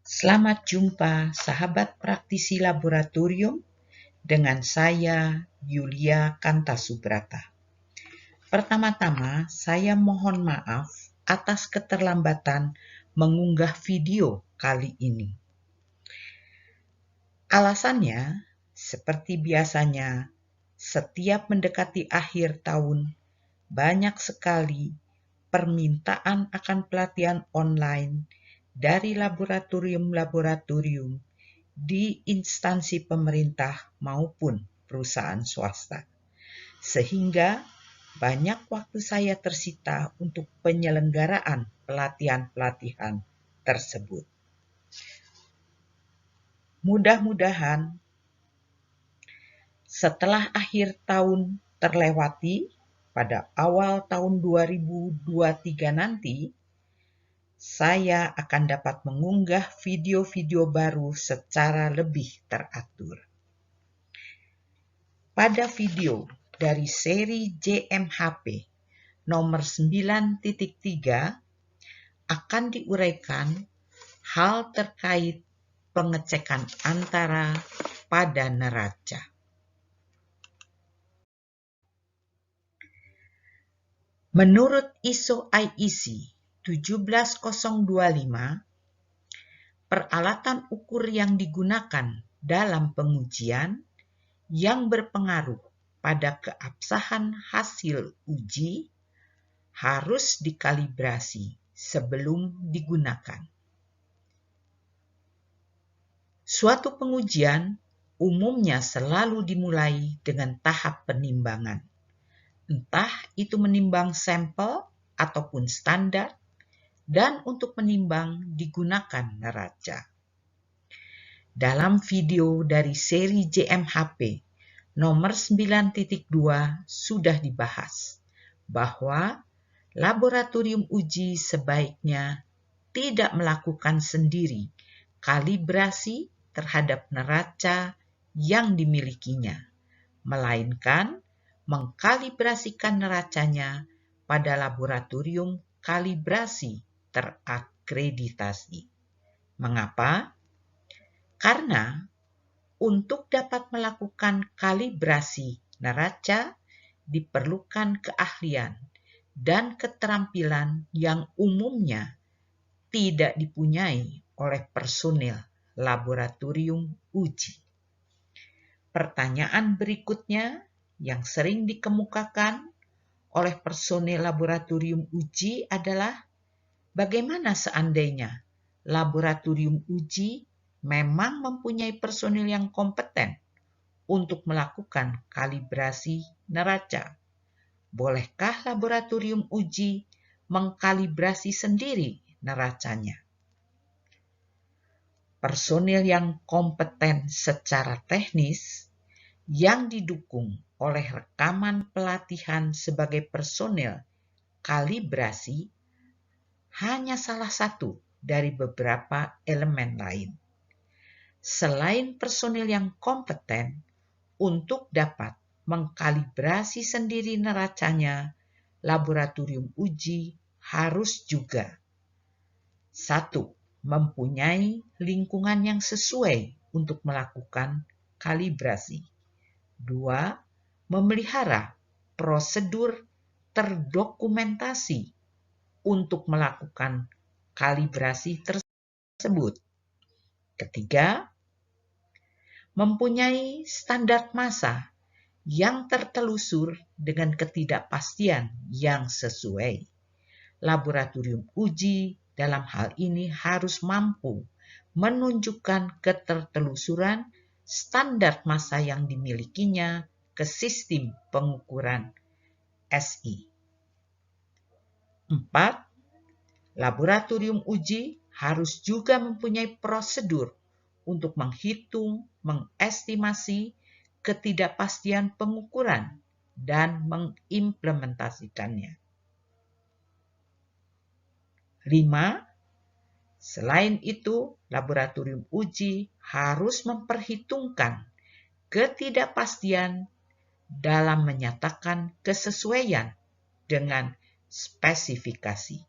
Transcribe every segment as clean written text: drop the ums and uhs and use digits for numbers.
Selamat jumpa sahabat praktisi laboratorium dengan saya Yulia Kantasubrata. Pertama-tama saya mohon maaf atas keterlambatan mengunggah video kali ini. Alasannya, seperti biasanya, setiap mendekati akhir tahun, banyak sekali permintaan akan pelatihan online dari laboratorium-laboratorium di instansi pemerintah maupun perusahaan swasta. Sehingga banyak waktu saya tersita untuk penyelenggaraan pelatihan-pelatihan tersebut. Mudah-mudahan setelah akhir tahun terlewati, pada awal tahun 2023 nanti, saya akan dapat mengunggah video-video baru secara lebih teratur. Pada video dari seri JMHP nomor 9.3 akan diuraikan hal terkait pengecekan antara pada neraca. Menurut ISO IEC 17025, peralatan ukur yang digunakan dalam pengujian yang berpengaruh pada keabsahan hasil uji harus dikalibrasi sebelum digunakan. Suatu pengujian umumnya selalu dimulai dengan tahap penimbangan. Entah itu menimbang sampel ataupun standar, dan untuk menimbang digunakan neraca. Dalam video dari seri JMHP nomor 9.2 sudah dibahas bahwa laboratorium uji sebaiknya tidak melakukan sendiri kalibrasi terhadap neraca yang dimilikinya, melainkan mengkalibrasikan neracanya pada laboratorium kalibrasi terakreditasi. Mengapa? Karena untuk dapat melakukan kalibrasi neraca diperlukan keahlian dan keterampilan yang umumnya tidak dipunyai oleh personil laboratorium uji. Pertanyaan berikutnya yang sering dikemukakan oleh personil laboratorium uji adalah, bagaimana seandainya laboratorium uji memang mempunyai personil yang kompeten untuk melakukan kalibrasi neraca? Bolehkah laboratorium uji mengkalibrasi sendiri neracanya? Personil yang kompeten secara teknis yang didukung oleh rekaman pelatihan sebagai personil kalibrasi hanya salah satu dari beberapa elemen lain. Selain personil yang kompeten untuk dapat mengkalibrasi sendiri neracanya, laboratorium uji harus juga 1. Mempunyai lingkungan yang sesuai untuk melakukan kalibrasi. 2. Memelihara prosedur terdokumentasi untuk melakukan kalibrasi tersebut. Ketiga, mempunyai standar massa yang tertelusur dengan ketidakpastian yang sesuai. Laboratorium uji dalam hal ini harus mampu menunjukkan ketertelusuran standar massa yang dimilikinya ke sistem pengukuran SI. 4. Laboratorium uji harus juga mempunyai prosedur untuk menghitung, mengestimasi ketidakpastian pengukuran dan mengimplementasikannya. 5. Selain itu, laboratorium uji harus memperhitungkan ketidakpastian dalam menyatakan kesesuaian dengan spesifikasi.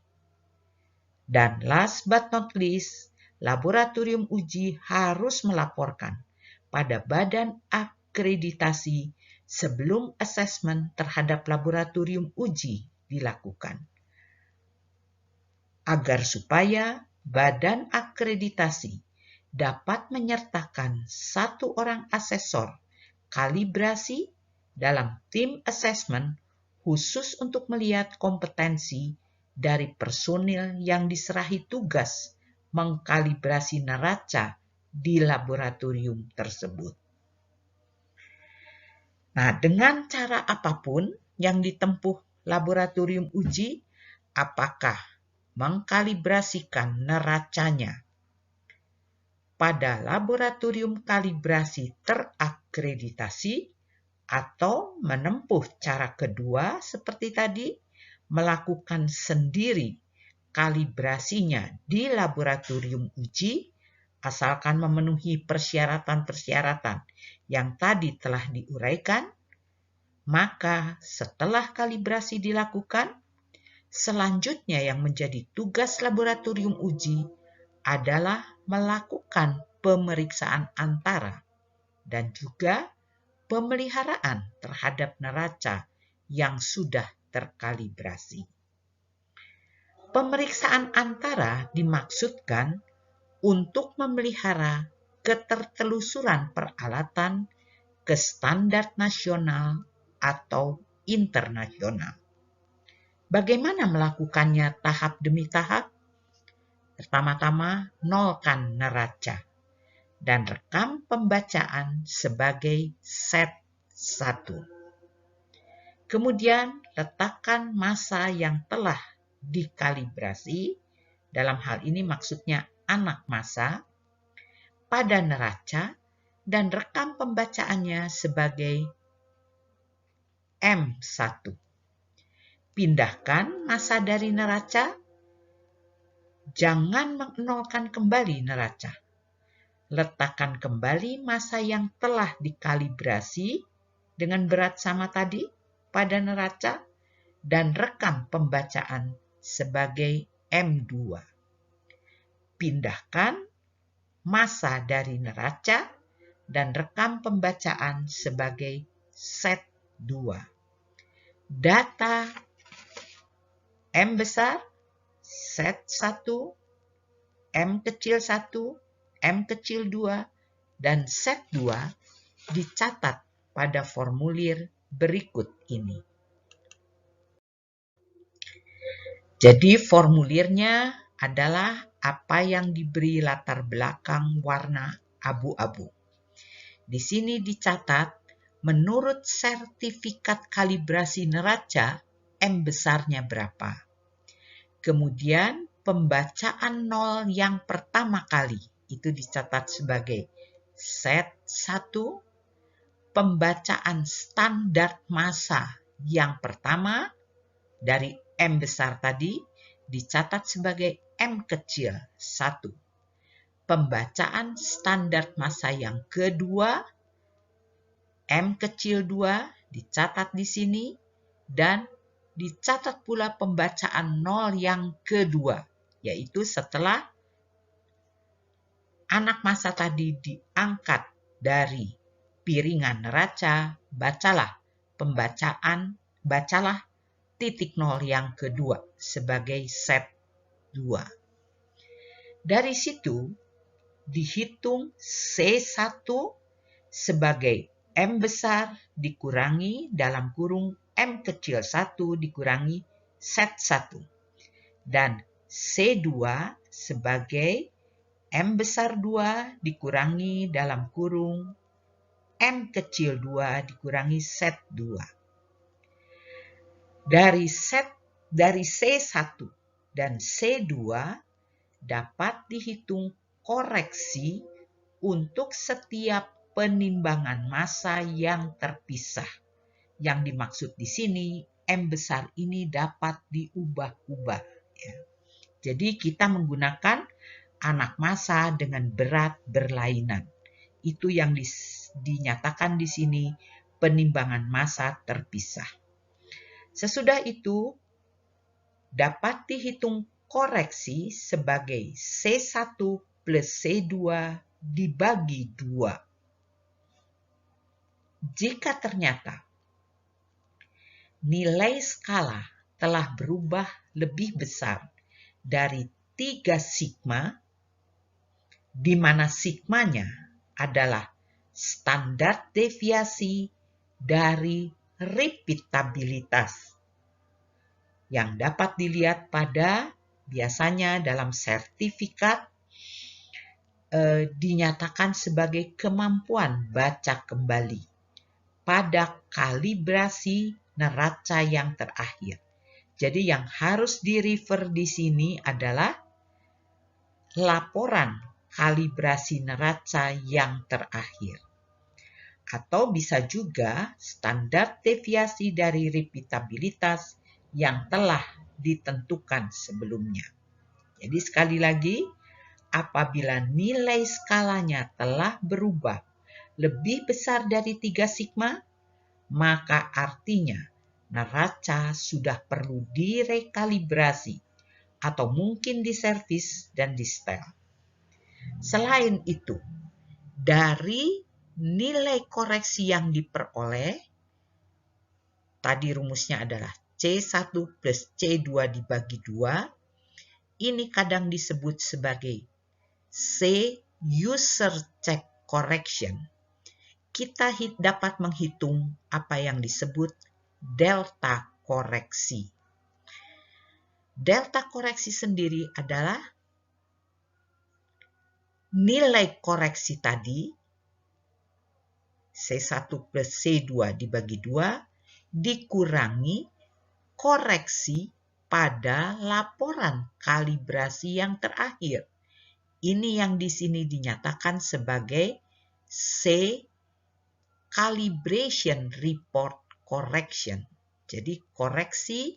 Dan last but not least, laboratorium uji harus melaporkan pada badan akreditasi sebelum asesmen terhadap laboratorium uji dilakukan. Agar supaya badan akreditasi dapat menyertakan satu orang asesor kalibrasi dalam tim asesmen khusus untuk melihat kompetensi dari personil yang diserahi tugas mengkalibrasi neraca di laboratorium tersebut. Nah, dengan cara apapun yang ditempuh laboratorium uji, apakah mengkalibrasikan neracanya pada laboratorium kalibrasi terakreditasi atau menempuh cara kedua seperti tadi, melakukan sendiri kalibrasinya di laboratorium uji, asalkan memenuhi persyaratan-persyaratan yang tadi telah diuraikan, maka setelah kalibrasi dilakukan, selanjutnya yang menjadi tugas laboratorium uji adalah melakukan pemeriksaan antara dan juga pemeliharaan terhadap neraca yang sudah terkalibrasi. Pemeriksaan antara dimaksudkan untuk memelihara ketertelusuran peralatan ke standar nasional atau internasional. Bagaimana melakukannya tahap demi tahap? Pertama-tama, nolkan neraca dan rekam pembacaan sebagai set 1. Kemudian, letakkan massa yang telah dikalibrasi, dalam hal ini maksudnya anak massa, pada neraca dan rekam pembacaannya sebagai M1. Pindahkan massa dari neraca, jangan menolkan kembali neraca. Letakkan kembali massa yang telah dikalibrasi dengan berat sama tadi pada neraca dan rekam pembacaan sebagai M2. Pindahkan massa dari neraca dan rekam pembacaan sebagai set 2. Data M besar, set 1, M kecil 1, M kecil 2, dan set 2 dicatat pada formulir berikut ini. Jadi formulirnya adalah apa yang diberi latar belakang warna abu-abu. Di sini dicatat menurut sertifikat kalibrasi neraca M besarnya berapa. Kemudian pembacaan nol yang pertama kali itu dicatat sebagai set 1, pembacaan standar massa yang pertama dari M besar tadi dicatat sebagai M kecil 1. Pembacaan standar massa yang kedua M kecil 2 dicatat di sini dan dicatat pula pembacaan nol yang kedua, yaitu setelah anak massa tadi diangkat dari piringan neraca, bacalah titik nol yang kedua sebagai set 2. Dari situ dihitung C1 sebagai M besar dikurangi dalam kurung M kecil 1 dikurangi set 1. Dan C2 sebagai M besar 2 dikurangi dalam kurung M kecil 2 dikurangi set 2. Dari C1 dan C2 dapat dihitung koreksi untuk setiap penimbangan massa yang terpisah. Yang dimaksud di sini M besar ini dapat diubah-ubah. Ya. Jadi kita menggunakan anak massa dengan berat berlainan. Itu yang dinyatakan di sini penimbangan massa terpisah. Sesudah itu dapat dihitung koreksi sebagai C1 plus C2 dibagi 2. Jika ternyata nilai skala telah berubah lebih besar dari 3 sigma, di mana sigmanya adalah standar deviasi dari repeatabilitas yang dapat dilihat pada biasanya dalam sertifikat dinyatakan sebagai kemampuan baca kembali pada kalibrasi neraca yang terakhir. Jadi yang harus di-refer di sini adalah laporan kalibrasi neraca yang terakhir. Atau bisa juga standar deviasi dari repeatabilitas yang telah ditentukan sebelumnya. Jadi sekali lagi, apabila nilai skalanya telah berubah lebih besar dari 3 sigma, maka artinya neraca sudah perlu direkalibrasi atau mungkin diservis dan di-setel. Selain itu, dari nilai koreksi yang diperoleh, tadi rumusnya adalah C1 plus C2 dibagi 2, ini kadang disebut sebagai C user check correction. Kita dapat menghitung apa yang disebut delta koreksi. Delta koreksi sendiri adalah nilai koreksi tadi, C1 plus C2 dibagi 2, dikurangi koreksi pada laporan kalibrasi yang terakhir. Ini yang di sini dinyatakan sebagai C calibration report correction. Jadi koreksi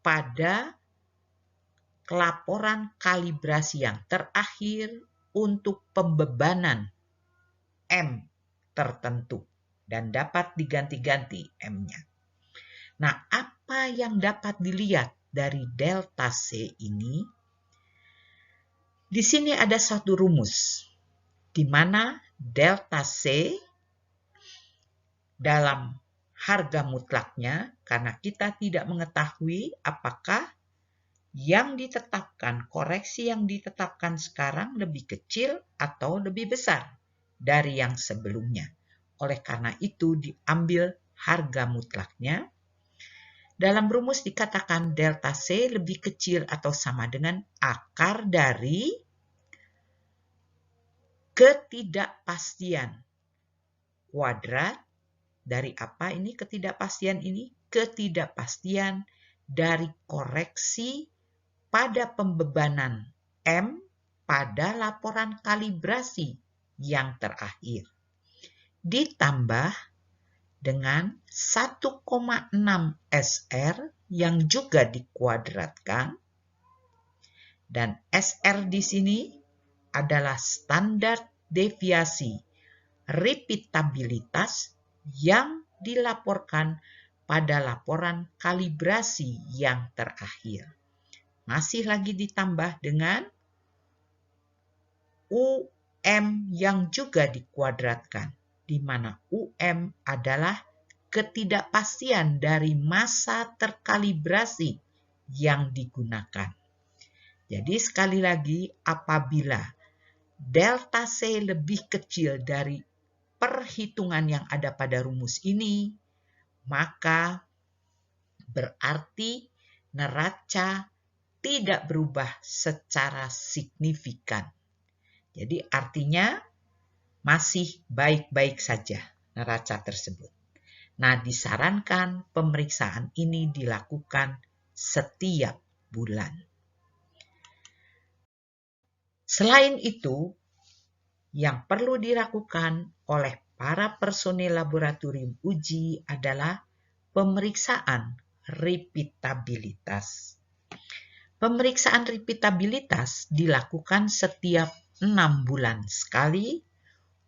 pada laporan kalibrasi yang terakhir untuk pembebanan M tertentu dan dapat diganti-ganti M-nya. Nah, apa yang dapat dilihat dari delta C ini? Di sini ada satu rumus di mana delta C dalam harga mutlaknya, karena kita tidak mengetahui apakah yang ditetapkan, koreksi yang ditetapkan sekarang lebih kecil atau lebih besar dari yang sebelumnya. Oleh karena itu diambil harga mutlaknya. Dalam rumus dikatakan delta C lebih kecil atau sama dengan akar dari ketidakpastian kuadrat. Dari apa ini ketidakpastian ini? Ketidakpastian dari koreksi pada pembebanan M pada laporan kalibrasi yang terakhir. Ditambah dengan 1,6 SR yang juga dikuadratkan. Dan SR di sini adalah standar deviasi repeatabilitas yang dilaporkan pada laporan kalibrasi yang terakhir. Masih lagi ditambah dengan UM yang juga dikuadratkan, di mana UM adalah ketidakpastian dari masa terkalibrasi yang digunakan. Jadi sekali lagi, apabila delta C lebih kecil dari perhitungan yang ada pada rumus ini, maka berarti neraca tidak berubah secara signifikan. Jadi artinya masih baik-baik saja neraca tersebut. Nah, disarankan pemeriksaan ini dilakukan setiap bulan. Selain itu, yang perlu dilakukan oleh para personil laboratorium uji adalah pemeriksaan repeatabilitas. Pemeriksaan repeatabilitas dilakukan setiap 6 bulan sekali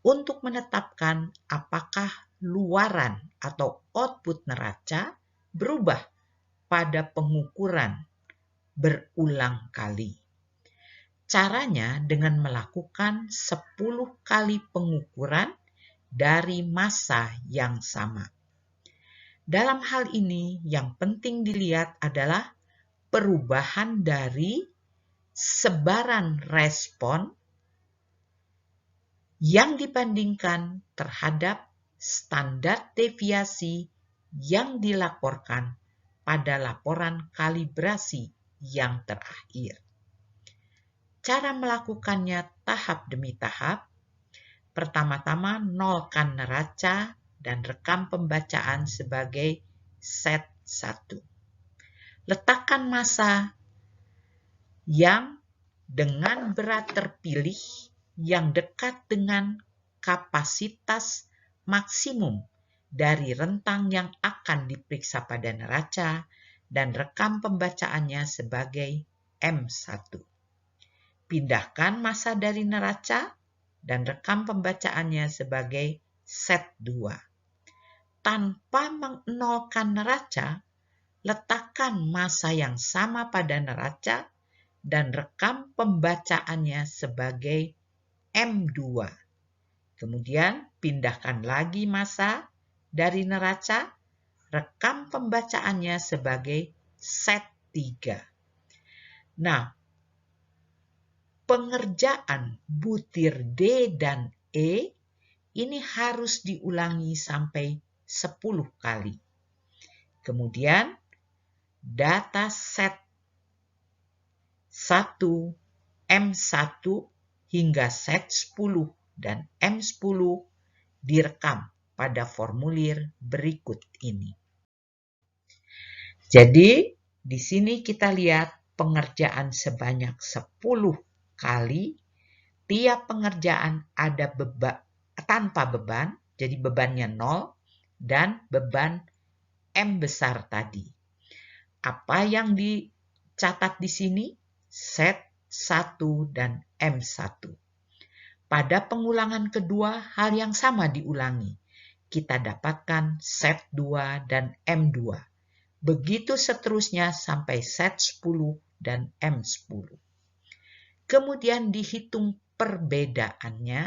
untuk menetapkan apakah luaran atau output neraca berubah pada pengukuran berulang kali. Caranya dengan melakukan 10 kali pengukuran dari massa yang sama. Dalam hal ini, yang penting dilihat adalah perubahan dari sebaran respon yang dibandingkan terhadap standar deviasi yang dilaporkan pada laporan kalibrasi yang terakhir. Cara melakukannya tahap demi tahap. Pertama-tama, nolkan neraca dan rekam pembacaan sebagai set 1. Letakkan massa yang dengan berat terpilih yang dekat dengan kapasitas maksimum dari rentang yang akan diperiksa pada neraca dan rekam pembacaannya sebagai M1. Pindahkan massa dari neraca dan rekam pembacaannya sebagai set 2. Tanpa menolkan neraca, letakkan massa yang sama pada neraca dan rekam pembacaannya sebagai M2. Kemudian pindahkan lagi massa dari neraca, rekam pembacaannya sebagai set 3. Nah, pengerjaan butir D dan E ini harus diulangi sampai 10 kali. Kemudian data set 1, M1 hingga set 10 dan M10 direkam pada formulir berikut ini. Jadi, di sini kita lihat pengerjaan sebanyak 10 kali. Tiap pengerjaan ada tanpa beban, jadi bebannya 0, dan beban M besar tadi. Apa yang dicatat di sini? Set 1 dan M1. Pada pengulangan kedua, hal yang sama diulangi. Kita dapatkan set 2 dan M2. Begitu seterusnya sampai set 10 dan M10. Kemudian dihitung perbedaannya,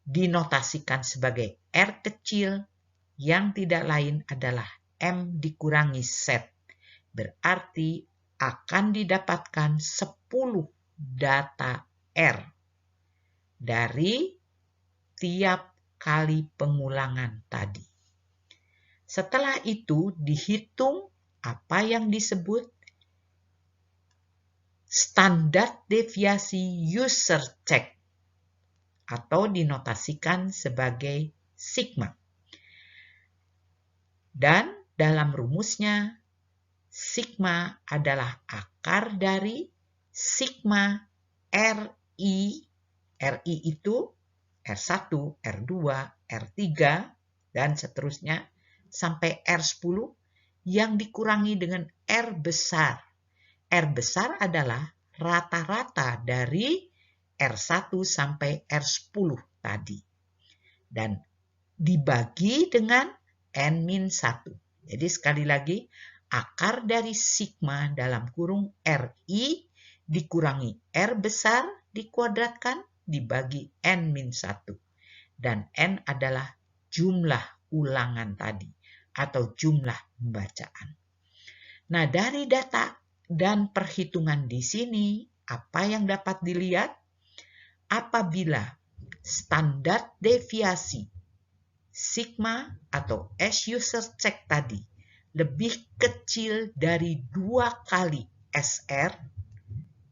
dinotasikan sebagai R kecil, yang tidak lain adalah M dikurangi set. Berarti akan didapatkan 10 data R dari tiap kali pengulangan tadi. Setelah itu dihitung apa yang disebut standar deviasi user check atau dinotasikan sebagai sigma. Dan dalam rumusnya, sigma adalah akar dari sigma RI. RI itu R1, R2, R3, dan seterusnya sampai R10 yang dikurangi dengan R besar. R besar adalah rata-rata dari R1 sampai R10 tadi. Dan dibagi dengan N-1. Jadi sekali lagi, akar dari sigma dalam kurung RI dikurangi R besar dikuadratkan dibagi N-1. Dan N adalah jumlah ulangan tadi atau jumlah pembacaan. Nah, dari data dan perhitungan di sini, apa yang dapat dilihat? Apabila standar deviasi sigma atau S-user check tadi lebih kecil dari 2 kali SR.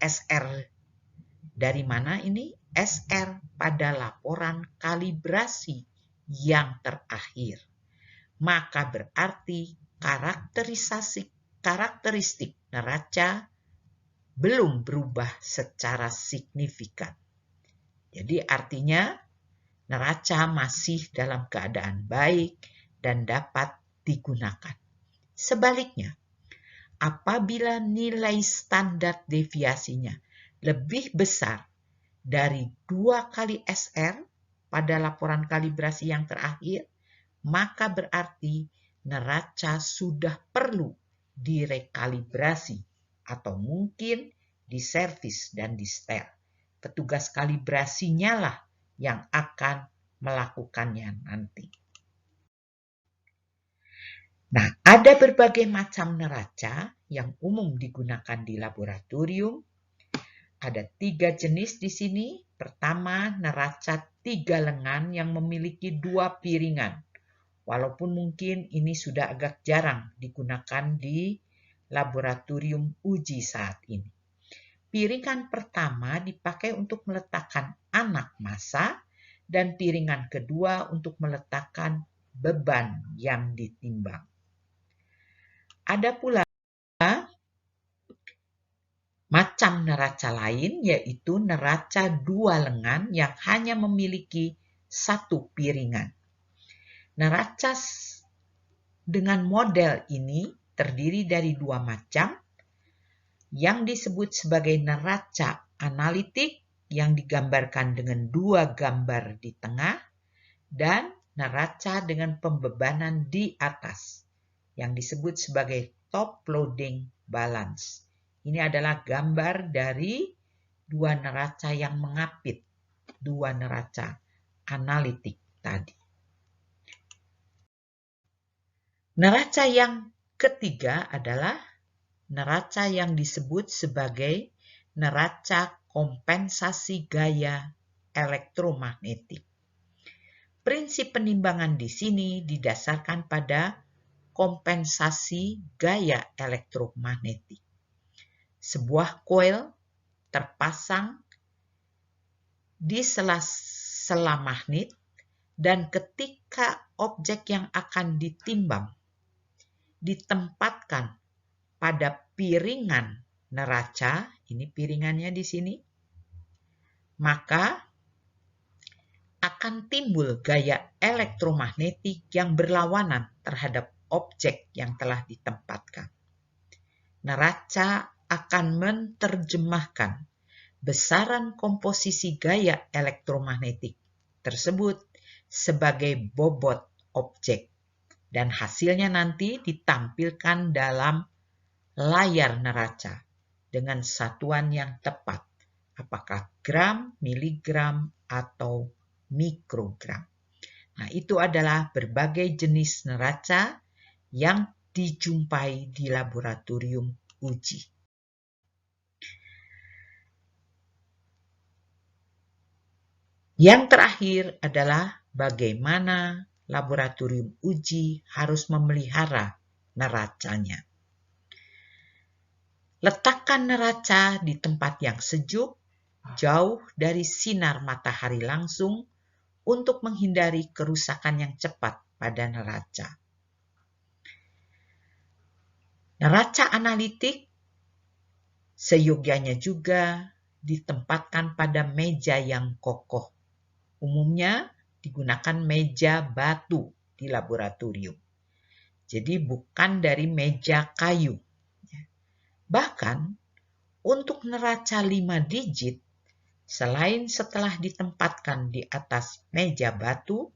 SR dari mana ini? SR pada laporan kalibrasi yang terakhir. Maka berarti karakteristik neraca belum berubah secara signifikan. Jadi artinya neraca masih dalam keadaan baik dan dapat digunakan. Sebaliknya, apabila nilai standar deviasinya lebih besar dari 2 kali SR pada laporan kalibrasi yang terakhir, maka berarti neraca sudah perlu direkalibrasi atau mungkin diservis, dan disetel. Petugas kalibrasinya lah yang akan melakukannya nanti. Nah, ada berbagai macam neraca yang umum digunakan di laboratorium. Ada 3 jenis di sini. Pertama, neraca 3 lengan yang memiliki 2 piringan. Walaupun mungkin ini sudah agak jarang digunakan di laboratorium uji saat ini. Piringan pertama dipakai untuk meletakkan anak massa dan piringan kedua untuk meletakkan beban yang ditimbang. Ada pula macam neraca lain, yaitu neraca 2 lengan yang hanya memiliki 1 piringan. Neraca dengan model ini terdiri dari 2 macam, yang disebut sebagai neraca analitik yang digambarkan dengan 2 gambar di tengah, dan neraca dengan pembebanan di atas yang disebut sebagai top loading balance. Ini adalah gambar dari 2 neraca yang mengapit, 2 neraca analitik tadi. Neraca yang ketiga adalah neraca yang disebut sebagai neraca kompensasi gaya elektromagnetik. Prinsip penimbangan di sini didasarkan pada kompensasi gaya elektromagnetik. Sebuah koil terpasang di sela-sela magnet, dan ketika objek yang akan ditimbang ditempatkan pada piringan neraca, ini piringannya di sini, maka akan timbul gaya elektromagnetik yang berlawanan terhadap objek yang telah ditempatkan. Neraca akan menerjemahkan besaran komposisi gaya elektromagnetik tersebut sebagai bobot objek, dan hasilnya nanti ditampilkan dalam layar neraca dengan satuan yang tepat, apakah gram, miligram, atau mikrogram. Nah, itu adalah berbagai jenis neraca yang dijumpai di laboratorium uji. Yang terakhir adalah bagaimana laboratorium uji harus memelihara neracanya. Letakkan neraca di tempat yang sejuk, jauh dari sinar matahari langsung, untuk menghindari kerusakan yang cepat pada neraca. Neraca analitik seyogyanya juga ditempatkan pada meja yang kokoh. Umumnya digunakan meja batu di laboratorium. Jadi bukan dari meja kayu. Bahkan untuk neraca 5 digit, selain setelah ditempatkan di atas meja batu,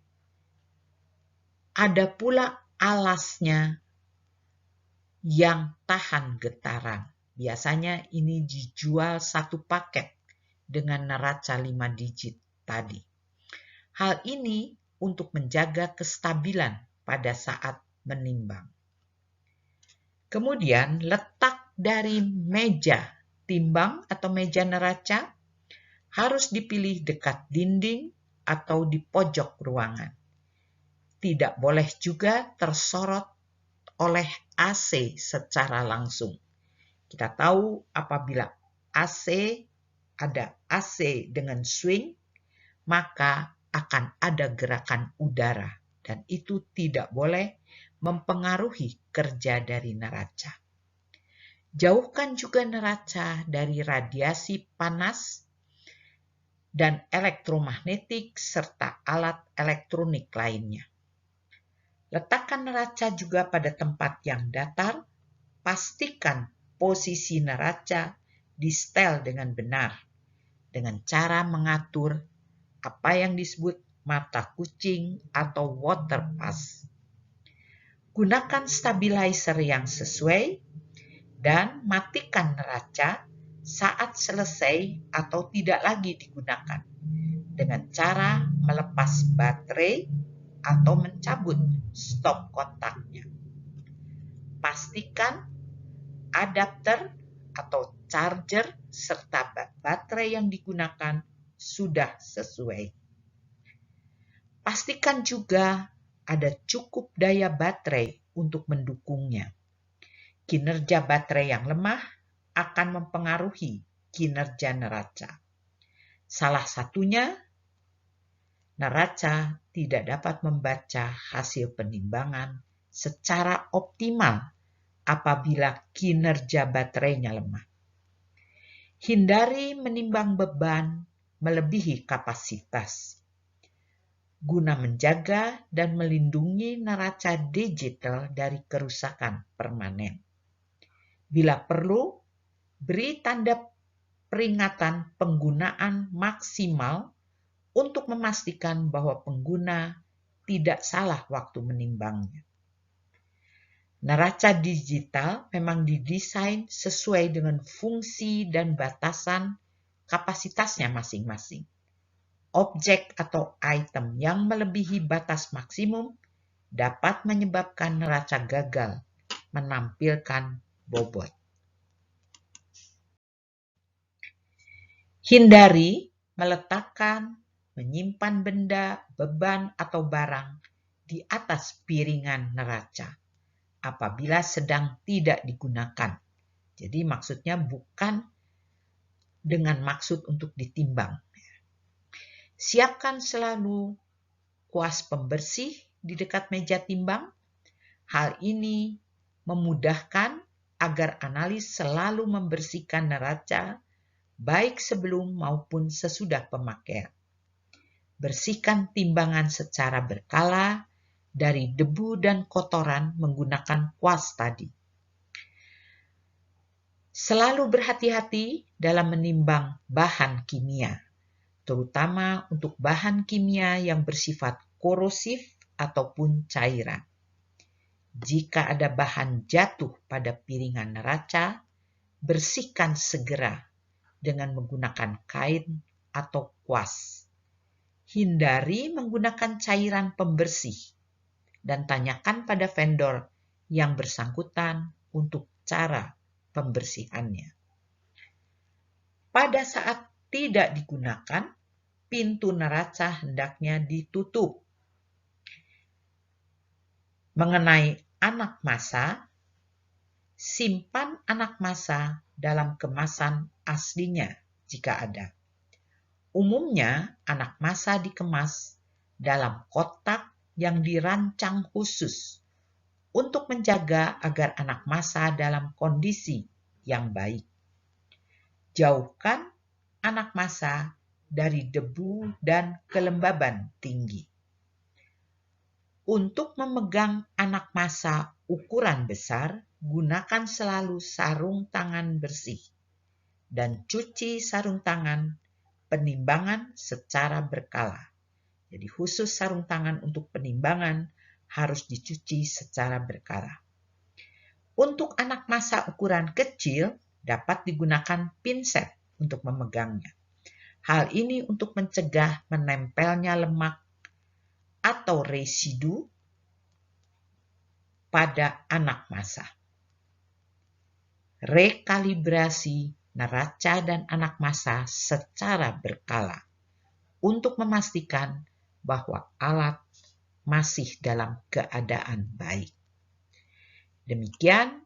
ada pula alasnya yang tahan getaran. Biasanya ini dijual satu paket dengan neraca 5 digit tadi. Hal ini untuk menjaga kestabilan pada saat menimbang. Kemudian letak dari meja timbang atau meja neraca harus dipilih dekat dinding atau di pojok ruangan. Tidak boleh juga tersorot oleh AC secara langsung. Kita tahu apabila ada AC dengan swing, maka akan ada gerakan udara, dan itu tidak boleh mempengaruhi kerja dari neraca. Jauhkan juga neraca dari radiasi panas dan elektromagnetik serta alat elektronik lainnya. Letakkan neraca juga pada tempat yang datar. Pastikan posisi neraca disetel dengan benar dengan cara mengatur apa yang disebut mata kucing atau water pass. Gunakan stabilizer yang sesuai dan matikan neraca saat selesai atau tidak lagi digunakan dengan cara melepas baterai atau mencabut stop kontaknya. Pastikan adapter atau charger serta baterai yang digunakan sudah sesuai. Pastikan juga ada cukup daya baterai untuk mendukungnya. Kinerja baterai yang lemah akan mempengaruhi kinerja neraca. Salah satunya, neraca tidak dapat membaca hasil penimbangan secara optimal apabila kinerja baterainya lemah. Hindari menimbang beban melebihi kapasitas guna menjaga dan melindungi neraca digital dari kerusakan permanen. Bila perlu, beri tanda peringatan penggunaan maksimal untuk memastikan bahwa pengguna tidak salah waktu menimbangnya. Neraca digital memang didesain sesuai dengan fungsi dan batasan kapasitasnya masing-masing. Objek atau item yang melebihi batas maksimum dapat menyebabkan neraca gagal menampilkan bobot. Hindari meletakkan, menyimpan benda, beban, atau barang di atas piringan neraca apabila sedang tidak digunakan. Jadi maksudnya bukan dengan maksud untuk ditimbang. Siapkan selalu kuas pembersih di dekat meja timbang. Hal ini memudahkan agar analis selalu membersihkan neraca baik sebelum maupun sesudah pemakaian. Bersihkan timbangan secara berkala dari debu dan kotoran menggunakan kuas tadi. Selalu berhati-hati dalam menimbang bahan kimia, terutama untuk bahan kimia yang bersifat korosif ataupun cairan. Jika ada bahan jatuh pada piringan neraca, bersihkan segera dengan menggunakan kain atau kuas. Hindari menggunakan cairan pembersih dan tanyakan pada vendor yang bersangkutan untuk cara pembersihannya. Pada saat tidak digunakan, pintu neraca hendaknya ditutup. Mengenai anak massa, simpan anak massa dalam kemasan aslinya jika ada. Umumnya, anak massa dikemas dalam kotak yang dirancang khusus untuk menjaga agar anak massa dalam kondisi yang baik. Jauhkan anak massa dari debu dan kelembaban tinggi. Untuk memegang anak massa ukuran besar, gunakan selalu sarung tangan bersih dan cuci sarung tangan penimbangan secara berkala. Jadi khusus sarung tangan untuk penimbangan harus dicuci secara berkala. Untuk anak massa ukuran kecil dapat digunakan pinset untuk memegangnya. Hal ini untuk mencegah menempelnya lemak atau residu pada anak massa. Rekalibrasi neraca dan anak massa secara berkala untuk memastikan bahwa alat masih dalam keadaan baik. Demikian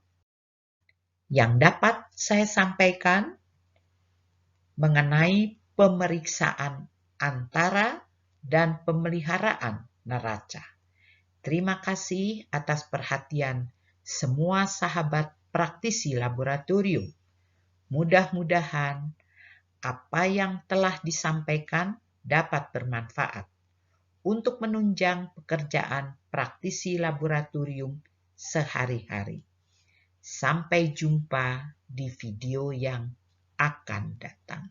yang dapat saya sampaikan mengenai pemeriksaan antara dan pemeliharaan neraca. Terima kasih atas perhatian semua sahabat praktisi laboratorium. Mudah-mudahan apa yang telah disampaikan dapat bermanfaat untuk menunjang pekerjaan praktisi laboratorium sehari-hari. Sampai jumpa di video yang akan datang.